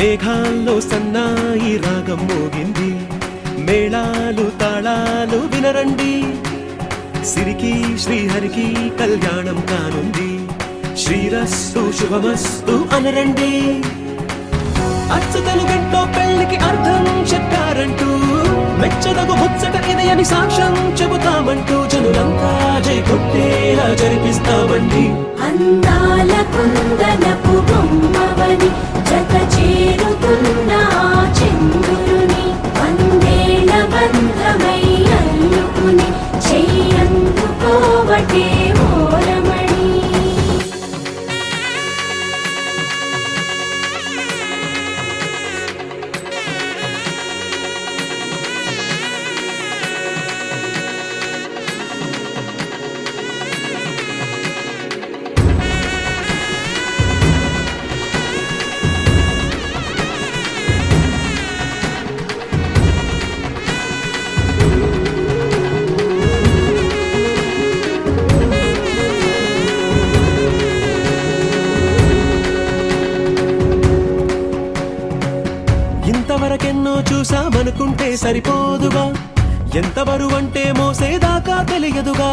మేఘాల్లో సన్నాయి రాగం మోగింది, మేళాలు తాళాలు వినరండి, సిరికి శ్రీహరికి కళ్యాణం కానుంది, శ్రీరస్తు శుభమస్తు అనరండి. అచ్చతలు గంటో పెళ్లికి అర్థం చెప్పారంటూ, మెచ్చదగు ముచ్చట ఇది అని సాక్ష్యం చెబుతామంటూ, జనులంతా జై కొట్టేలా జరిపిస్తామండి. అందాల కుందనపు బొమ్మవని జత చేరుతున్న చంద్రుని, వందేళ్ల బంధమై అల్లుకుని చెయ్యందుకోవటే ఓరమణి. ఇంతవరకెన్నో చూసామనుకుంటే సరిపోదుగా, ఎంత బరువంటే మోసేదాకా తెలియదుగా,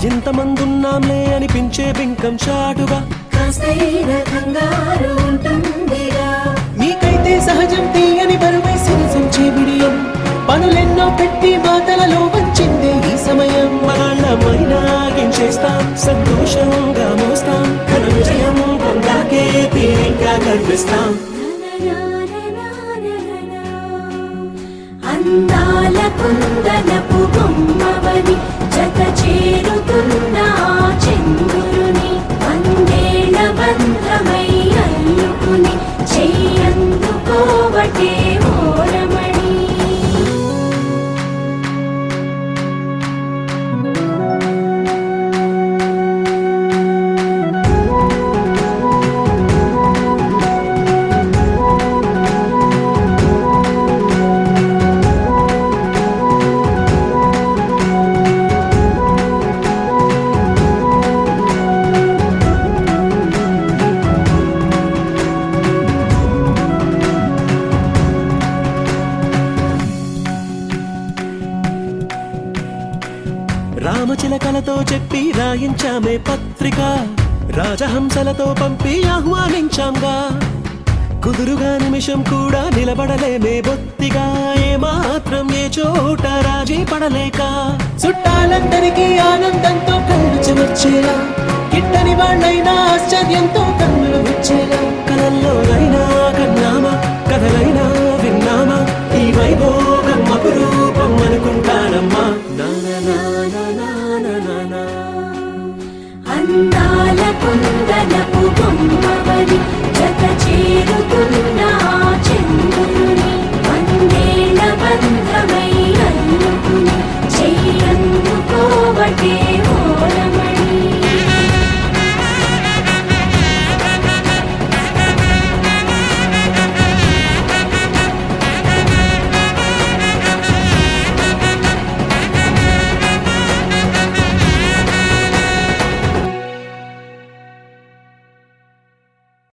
ఇంతమందున్నాంలే అనిపించే బింకం చాటుగా, కాస్తైన కంగారు ఉంటుందిగా. మీకైతే సహజం తీయని బరువై సిరిసంచే బిడియం, పనులెన్నో పెట్టి మాటలలో వంచిందే ఈ సమయం. వాళ్ళమైనా ఏం చేస్తాం, సంతోషంగా మోస్తాం, ఘన విజయం పొందాకే తీరిగ్గా కనిపిస్తాం. అందాల కుందనపు బొమ్మవని జత చేరుతున్న చంద్రుని, వందేళ్ల బంధమై అల్లుకుని చెయ్యందుకోవటే ఓరమణి. రామచిలకలతో చెప్పి రాయించామే పత్రిక, రాజహంసలతో పంపి ఆహ్వానించాంగా, కుదురుగా నిమిషం కూడా నిలబడలేమే బొత్తిగా, ఏమాత్రం ఏ చోట రాజీ పడలేక, చుట్టాలందరికీ ఆనందంతో కళ్ళు చెమర్చేలా, గిట్టని వాళ్ళైనా ఆశ్చర్యంతో కన్నులు వచ్చేలా, కలల్లోనైనా కన్నామా కథలైనా